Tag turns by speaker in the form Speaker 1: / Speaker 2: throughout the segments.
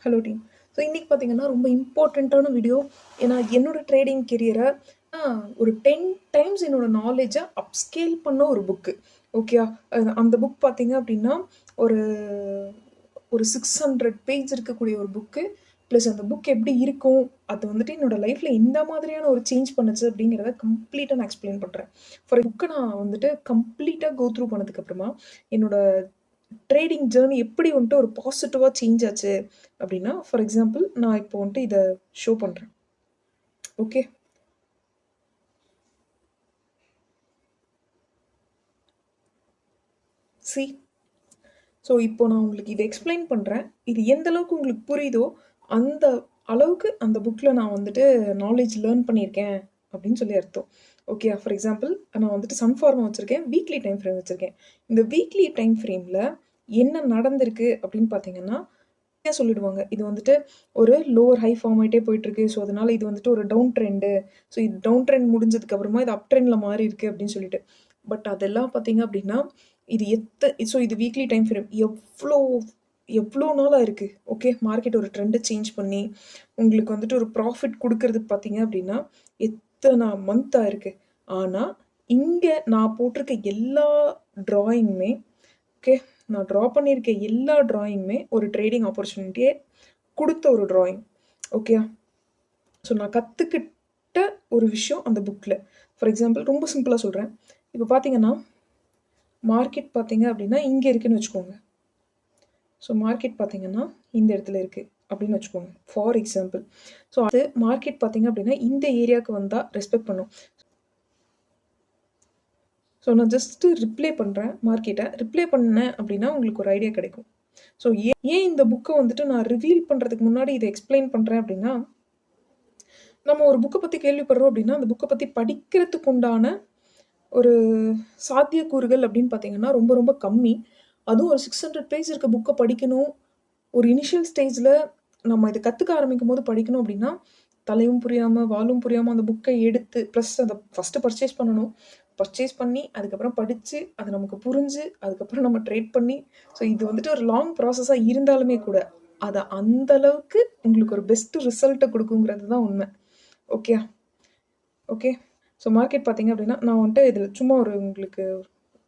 Speaker 1: Hello team. So இன்றைக்கி பார்த்தீங்கன்னா ரொம்ப இம்பார்ட்டண்ட்டான வீடியோ. ஏன்னா என்னோடய ட்ரேடிங் கெரியரை ஒரு 10 டைம்ஸ் என்னோடய நாலேஜை அப்ஸ்கேல் பண்ண ஒரு புக்கு. ஓகேயா? அந்த புக் பார்த்தீங்க அப்படின்னா ஒரு ஒரு 600 பேஜ் இருக்கக்கூடிய ஒரு புக்கு. ப்ளஸ் அந்த புக் எப்படி இருக்கும், அது வந்துட்டு என்னோடய லைஃப்பில் எந்த மாதிரியான ஒரு சேஞ்ச் பண்ணுச்சு அப்படிங்கிறத கம்ப்ளீட்டாக நான் எக்ஸ்பிளைன் பண்ணுறேன். ஃபார் புக்கை நான் வந்துட்டு கம்ப்ளீட்டாக கோ த்ரூ பண்ணதுக்கப்புறமா என்னோடய ட்ரேடிங் ஜேர்னி எப்படி வந்துட்டு ஒரு பாசிட்டிவாக சேஞ்ச் ஆச்சு அப்படின்னா, ஃபார் எக்ஸாம்பிள் நான் இப்போ வந்துட்டு இதை ஷோ பண்ணுறேன். Okay, C. ஸோ இப்போ நான் உங்களுக்கு இதை எக்ஸ்பிளைன் பண்ணுறேன். இது எந்த அளவுக்கு உங்களுக்கு புரியுதோ அந்த அளவுக்கு அந்த புக்கில் நான் வந்துட்டு நாலேஜ் லேர்ன் பண்ணியிருக்கேன் அப்படின்னு சொல்லி அர்த்தம். ஓகே, ஃபார் எக்ஸாம்பிள் நான் வந்துட்டு சன்ஃபார்மா வச்சுருக்கேன், வீக்லி டைம் ஃப்ரேம் வச்சுருக்கேன். இந்த வீக்லி டைம் ஃப்ரேமில் என்ன நடந்திருக்கு அப்படின்னு பார்த்தீங்கன்னா சொல்லிடுவாங்க. இது வந்துட்டு ஒரு லோவர் ஹை ஃபார்ம் ஆகிட்டே போயிட்டுருக்கு. ஸோ அதனால் இது வந்துட்டு ஒரு டவுன் ட்ரெண்டு. ஸோ இது டவுன் ட்ரெண்ட் முடிஞ்சதுக்கு அப்புறமா இது அப் ட்ரெண்டில் மாறி இருக்குது அப்படின்னு சொல்லிட்டு. பட் அதெல்லாம் பார்த்தீங்க அப்படின்னா இது ஸோ இது வீக்லி டைம் ஃப்ரேம் எவ்வளோ எவ்வளோ நாளாக இருக்குது. ஓகே, மார்க்கெட் ஒரு ட்ரெண்டை சேஞ்ச் பண்ணி உங்களுக்கு வந்துட்டு ஒரு ப்ராஃபிட் கொடுக்கறதுக்கு பார்த்தீங்க அப்படின்னா எத்தனை மந்த்தாக இருக்குது. ஆனால் இங்கே நான் போட்டிருக்க எல்லா ட்ராயிங்குமே, ஓகே, நான் ட்ரா பண்ணியிருக்க எல்லா ட்ராயிங்குமே ஒரு ட்ரேடிங் ஆப்பர்ச்சுனிட்டியே கொடுத்த ஒரு ட்ராயிங். ஓகே, ஸோ நான் கற்றுக்கிட்ட ஒரு விஷயம் அந்த புக்கில். ஃபார் எக்ஸாம்பிள் ரொம்ப சிம்பிளாக சொல்கிறேன். இப்போ பார்த்தீங்கன்னா மார்க்கெட் பார்த்தீங்க அப்படின்னா இங்கே இருக்குதுன்னு வச்சுக்கோங்க. ஸோ மார்க்கெட் பார்த்தீங்கன்னா இந்த இடத்துல இருக்குது அப்படின்னு வச்சுக்கோங்க ஃபார் எக்ஸாம்பிள். ஸோ அது மார்க்கெட் பார்த்தீங்க அப்படின்னா இந்த ஏரியாவுக்கு வந்தால் ரெஸ்பெக்ட் பண்ணும். ஸோ நான் ஜஸ்ட்டு ரிப்ளை பண்ணுறேன், மார்க்கெட்டை ரிப்ளை பண்ணேன் அப்படின்னா உங்களுக்கு ஒரு ஐடியா கிடைக்கும். ஸோ ஏன் இந்த புக்கை வந்துட்டு நான் ரிவீல் பண்ணுறதுக்கு முன்னாடி இதை எக்ஸ்பிளைன் பண்ணுறேன் அப்படின்னா, நம்ம ஒரு புக்கை பற்றி கேள்விப்படுறோம் அப்படின்னா அந்த புக்கை பற்றி படிக்கிறதுக்கு உண்டான ஒரு சாத்தியக்கூறுகள் அப்படின்னு பார்த்தீங்கன்னா ரொம்ப ரொம்ப கம்மி. அதுவும் ஒரு 600 பேஜ் இருக்க புக்கை படிக்கணும், ஒரு இனிஷியல் ஸ்டேஜில் நம்ம இதை கற்றுக்க ஆரம்பிக்கும் போது படிக்கணும் அப்படின்னா தலையும் புரியாமல் வாலும் புரியாமல் அந்த புக்கை எடுத்து ப்ளஸ் அதை ஃபஸ்ட்டு பர்ச்சேஸ் பண்ணணும். பர்ச்சேஸ் பண்ணி அதுக்கப்புறம் படித்து அது நமக்கு புரிஞ்சு அதுக்கப்புறம் நம்ம ட்ரேட் பண்ணி, ஸோ இது வந்துட்டு ஒரு லாங் ப்ராசஸாக இருந்தாலுமே கூட அதை அந்தளவுக்கு உங்களுக்கு ஒரு பெஸ்ட்டு ரிசல்ட்டை கொடுக்குங்கிறது தான் உண்மை. ஓகே ஓகே ஸோ மார்க்கெட் பார்த்தீங்க அப்படின்னா நான் வந்துட்டு இதில் சும்மா ஒரு உங்களுக்கு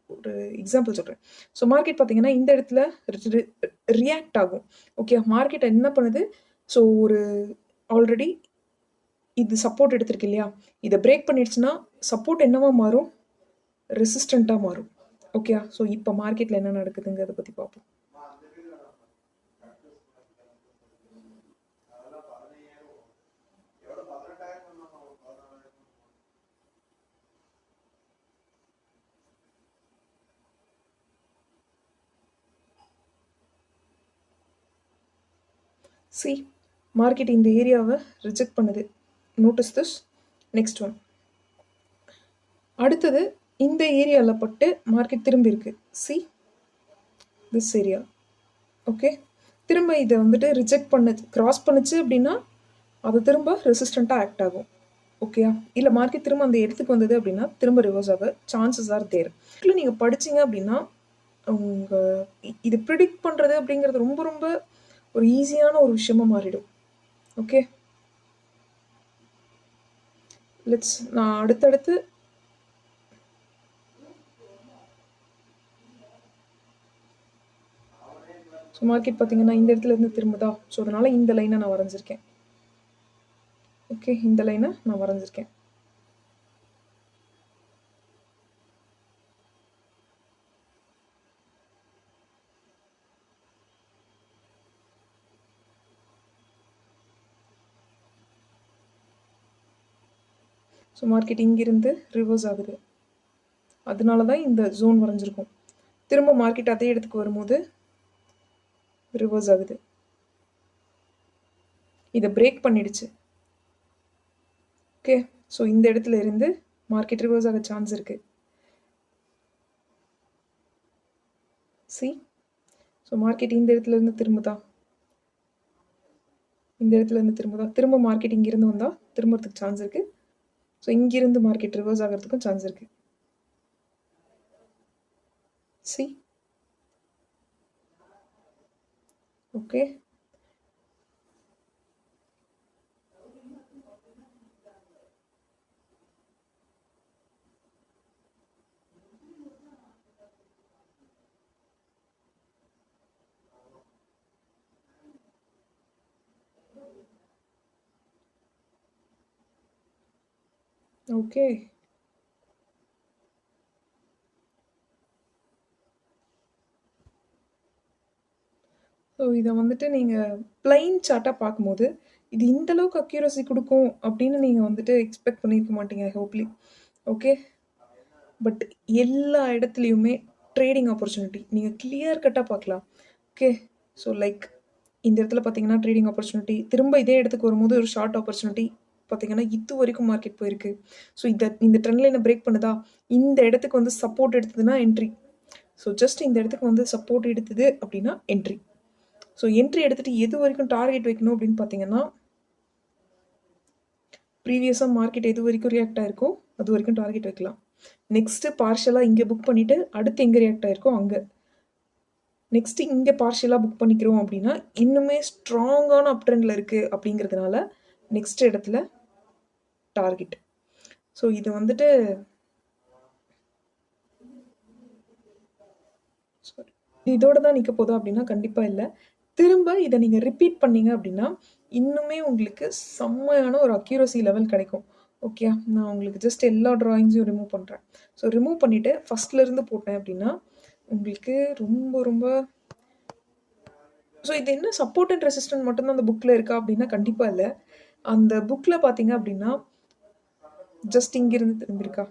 Speaker 1: ஒரு எக்ஸாம்பிள் சொல்கிறேன். ஸோ மார்க்கெட் பார்த்தீங்கன்னா இந்த இடத்துல ரியாக்ட் ஆகும். ஓகே, மார்க்கெட் என்ன பண்ணுது, ஸோ ஒரு ஆல்ரெடி இது சப்போர்ட் எடுத்திருக்கு இல்லையா, இதை பிரேக் பண்ணிடுச்சுன்னா சப்போர்ட் என்னவா மாறும், ரெசிஸ்டண்ட்டாக மாறும். ஓகே, ஸோ இப்போ மார்க்கெட்டில் என்ன நடக்குதுங்கிறத பற்றி பார்ப்போம். சி, மார்க்கெட் இந்த ஏரியாவை ரிஜெக்ட் பண்ணுது. Notice this. நெக்ஸ்ட் ஒன், அடுத்தது இந்த ஏரியாவில் பட்டு மார்க்கெட் திரும்பி இருக்கு. See this area. ஓகே, திரும்ப இதை வந்துட்டு ரிஜெக்ட் பண்ணுச்சு, கிராஸ் பண்ணுச்சு அப்படின்னா அது திரும்ப ரெசிஸ்டண்ட்டாக ஆக்ட் ஆகும். ஓகேயா, இல்லை மார்க்கெட் திரும்ப அந்த இடத்துக்கு வந்தது அப்படின்னா திரும்ப ரிவர்ஸ் ஆக சான்சஸ் ஆர் தேர். இல்லை நீங்கள் படிச்சிங்க அப்படின்னா உங்கள் இது ப்ரிடிக்ட் பண்ணுறது அப்படிங்கிறது ரொம்ப ரொம்ப ஒரு ஈஸியான ஒரு விஷயமா மாறிடும். ஓகே, லெட்ஸ் நான் அடுத்தடுத்து ஸோ மார்க்கெட் பார்த்தீங்கன்னா இந்த இடத்துல இருந்து திரும்புதா, ஸோ அதனால் இந்த லைனை நான் வரைஞ்சிருக்கேன். ஓகே, இந்த லைனை நான் வரைஞ்சிருக்கேன். ஸோ மார்க்கெட் இங்கிருந்து ரிவர்ஸ் ஆகுது, அதனால தான் இந்த ஜோன் வரைஞ்சிருக்கும். திரும்ப மார்க்கெட் அதே இடத்துக்கு வரும்போது ரிவர்ஸ் ஆகுது, இதை பிரேக் பண்ணிடுச்சு. ஓகே, ஸோ இந்த இடத்துல இருந்து மார்க்கெட் ரிவர்ஸ் ஆக சான்ஸ் இருக்குது. சி, ஸோ மார்க்கெட் இந்த இடத்துல இருந்து திரும்புதா, இந்த இடத்துல இருந்து திரும்புதா, திரும்ப மார்க்கெட் இங்கிருந்து வந்தால் திரும்புறதுக்கு சான்ஸ் இருக்குது. ஸோ இங்கிருந்து மார்க்கெட் ரிவர்ஸ் ஆகிறதுக்கும் சான்ஸ் இருக்குது. C, okay, okay. ஸோ இத வந்துட்டு நீங்க பிளைன் சார்ட்டா பார்க்கும்போது, இது இந்த அளவுக்கு அக்யூரசி குடுக்கும் அப்படின்னு நீங்க வந்துட்டு எக்ஸ்பெக்ட் பண்ணியிருக்க மாட்டீங்க ஹோப்லி. ஓகே. பட் எல்லா இடத்துலயுமே ட்ரேடிங் ஆப்பர்ச்சுனிட்டி நீங்க கிளியர் கட்டா பார்க்கலாம். ஓகே. ஸோ லைக் இந்த இடத்துல பார்த்தீங்கன்னா ட்ரேடிங் ஆப்பர்ச்சுனிட்டி. திரும்ப இதே இடத்துக்கு வரும்போது ஒரு ஷார்ட் ஆப்பர்ச்சுனிட்டி. பார்த்தீங்கன்னா இது வரைக்கும் மார்க்கெட் போயிருக்கு. ஸோ இந்த ட்ரெண்ட் லைன பிரேக் பண்ணுதா? இந்த இடத்துக்கு வந்து சப்போர்ட் எடுத்ததுன்னா என்ட்ரி. ஸோ ஜஸ்ட் இந்த இடத்துக்கு வந்து சப்போர்ட் எடுத்தது அப்படின்னா என்ட்ரி. ஸோ என்ட்ரி எடுத்துட்டு எது வரைக்கும் டார்கெட் வைக்கணும் அப்படின்னு பார்த்தீங்கன்னா, ப்ரீவியஸா மார்க்கெட் எது வரைக்கும் ரியாக்ட் ஆயிருக்கோ, அது வரைக்கும் டார்கெட் வைக்கலாம். நெக்ஸ்ட் பார்ஷியலா இங்க புக் பண்ணிட்டு, அடுத்து எங்க ரியாக்ட் ஆயிருக்கோ அங்க. நெக்ஸ்ட் இங்க பார்ஷியலா புக் பண்ணிக்கிறோம் அப்படின்னா, இன்னுமே ஸ்ட்ராங்கான அப் ட்ரெண்ட்ல இருக்கு அப்படிங்கிறதுனால, நெக்ஸ்ட் இடத்துல டார்கெட். ஸோ இது வந்துட்டு இதோட தான் நிக்க போதா அப்படின்னா கண்டிப்பா இல்ல. திரும்ப இத நீங்க ரிப்பீட் பண்ணீங்க அப்படின்னா, இன்னுமே உங்களுக்கு செம்மையான ஒரு அக்யூரசி லெவல் கிடைக்கும். ஓகேயா? நான் உங்களுக்கு ஜஸ்ட் எல்லா டிராயிங்ஸையும் ரிமூவ் பண்றேன். ஸோ ரிமூவ் பண்ணிட்டு ஃபர்ஸ்ட்ல இருந்து போட்டேன் அப்படின்னா, உங்களுக்கு ரொம்ப ரொம்ப ஸோ இது என்ன சப்போர்ட் அண்ட் ரெசிஸ்டன்ட் மட்டும் தான் அந்த புக்ல இருக்கா அப்படின்னா கண்டிப்பா இல்ல. அந்த புக்ல பார்த்தீங்க அப்படின்னா, ஜஸ்ட் இங்கிருந்து திரும்பியிருக்கா.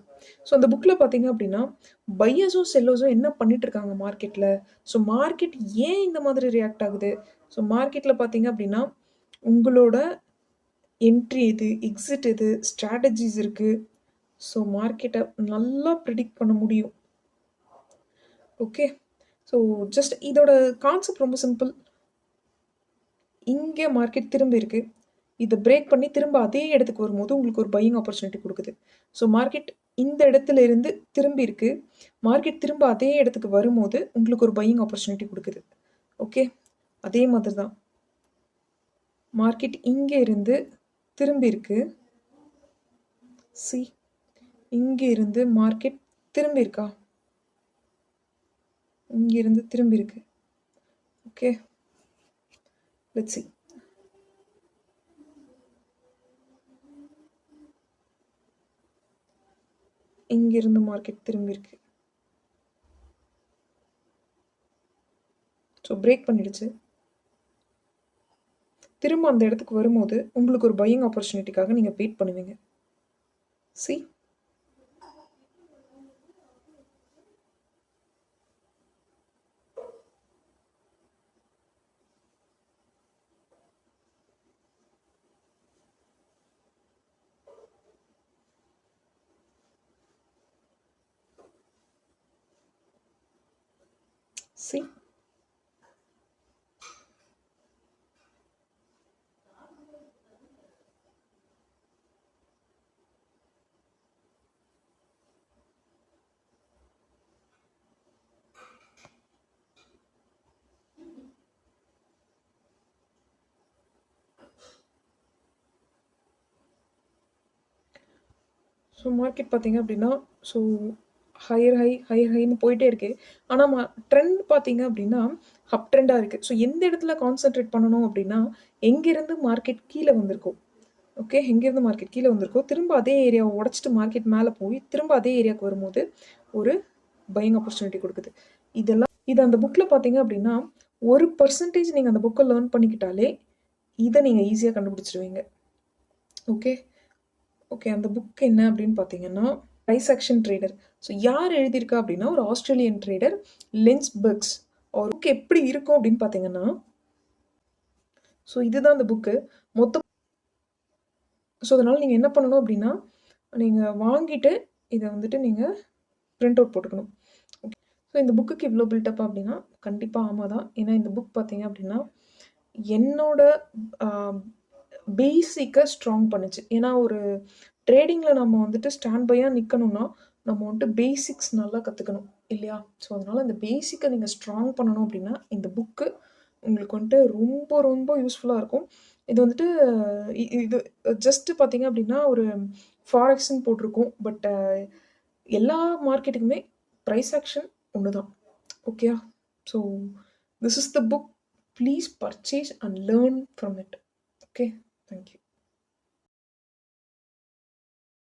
Speaker 1: ஸோ அந்த புக்ல பார்த்தீங்க அப்படின்னா, பையர்ஸும் செல்லர்ஸும் என்ன பண்ணிட்டு இருக்காங்க மார்க்கெட்ல. ஸோ மார்க்கெட் ஏன் இந்த மாதிரி ரியாக்ட் ஆகுது. ஸோ மார்க்கெட்ல பார்த்தீங்க அப்படின்னா, உங்களோட என்ட்ரி எது, எக்ஸிட் எது, ஸ்ட்ராட்டஜிஸ் இருக்கு. ஸோ மார்க்கெட்டை நல்லா ப்ரிடிக்ட் பண்ண முடியும். ஓகே. ஸோ ஜஸ்ட் இதோட கான்செப்ட் ரொம்ப சிம்பிள். இங்கே மார்க்கெட் திரும்பி இருக்கு. இதை பிரேக் பண்ணி திரும்ப அதே இடத்துக்கு வரும்போது உங்களுக்கு ஒரு பையிங் ஆப்பர்ச்சுனிட்டி கொடுக்குது. ஸோ மார்க்கெட் இந்த இடத்துல இருந்து திரும்பி இருக்கு. மார்க்கெட் திரும்ப அதே இடத்துக்கு வரும்போது உங்களுக்கு ஒரு பையிங் ஆப்பர்ச்சுனிட்டி கொடுக்குது. ஓகே. அதே மாதிரி தான் மார்க்கெட் இங்கே இருந்து திரும்பி இருக்கு. சி இங்கே இருந்து மார்க்கெட் திரும்பி இருக்கா? இங்கே இருந்து திரும்பி இருக்கு. ஓகே. Let's see. இங்கிருந்து மார்க்கெட் திரும்பி இருக்கு. ஸோ பிரேக் பண்ணிடுச்சு. திரும்ப அந்த இடத்துக்கு வரும்போது உங்களுக்கு ஒரு பையிங் ஆப்பர்ச்சுனிட்டிக்காக நீங்கள் வெயிட் பண்ணுவீங்க. சி சி ஸோ மார்க்கெட் பார்த்தீங்க அப்படின்னா, ஸோ ஹையர் ஹை ஹையர் ஹைன்னு போயிட்டே இருக்கு. ஆனால் ட்ரெண்ட் பார்த்தீங்க அப்படின்னா அப் ட்ரெண்டாக இருக்குது. ஸோ எந்த இடத்துல கான்சென்ட்ரேட் பண்ணணும் அப்படின்னா, எங்கேருந்து மார்க்கெட் கீழே வந்திருக்கோம். ஓகே. எங்கேருந்து மார்க்கெட் கீழே வந்திருக்கோம், திரும்ப அதே ஏரியாவை உடச்சிட்டு மார்க்கெட் மேலே போய் திரும்ப அதே ஏரியாவுக்கு வரும்போது ஒரு பையிங் ஆப்பர்ச்சுனிட்டி கொடுக்குது. இதெல்லாம் இது அந்த புக்கில் பார்த்தீங்க அப்படின்னா 1% நீங்கள் அந்த புக்கை லேர்ன் பண்ணிக்கிட்டாலே இதை நீங்கள் ஈஸியாக கண்டுபிடிச்சிருவீங்க. ஓகே. ஓகே. அந்த புக் என்ன அப்படின்னு பார்த்தீங்கன்னா, ப்ரைஸ் ஆக்ஷன் ட்ரேடர். ஸோ யார் எழுதியிருக்கா அப்படின்னா ஒரு ஆஸ்திரேலியன் ட்ரேடர் லின்ஸ்பர்க்ஸ். அவர் புக் எப்படி இருக்கும் அப்படின்னு பார்த்தீங்கன்னா, ஸோ இதுதான் அந்த புக்கு மொத்தம். ஸோ அதனால் நீங்கள் என்ன பண்ணணும் அப்படின்னா, நீங்கள் வாங்கிட்டு இதை வந்துட்டு நீங்கள் பிரிண்ட் அவுட் போட்டுக்கணும். ஓகே. ஸோ இந்த புக்குக்கு இவ்வளோ பில்டப் அப்படின்னா கண்டிப்பாக ஆமாம் தான். ஏன்னா இந்த புக் பார்த்தீங்க அப்படின்னா என்னோட பேசிக்கை ஸ்ட்ராங் பண்ணுச்சு. ஏன்னா ஒரு ட்ரேடிங்கில் நம்ம வந்துட்டு ஸ்டாண்ட் பையாக நிற்கணும்னா நம்ம வந்துட்டு பேசிக்ஸ் நல்லா கற்றுக்கணும் இல்லையா? ஸோ அதனால் இந்த பேசிக்கை நீங்கள் ஸ்ட்ராங் பண்ணணும் அப்படின்னா இந்த புக்கு உங்களுக்கு வந்துட்டு ரொம்ப ரொம்ப யூஸ்ஃபுல்லாக இருக்கும். இது வந்துட்டு இது ஜஸ்ட்டு பார்த்தீங்க அப்படின்னா ஒரு ஃபாரெக்ஸ்ன்னு போட்டிருக்கோம். பட் எல்லா மார்க்கெட்டுக்குமே ப்ரைஸ் ஆக்ஷன் ஒன்று தான். ஓகேயா? So this is the book. Please purchase and learn from it. Okay, thank you.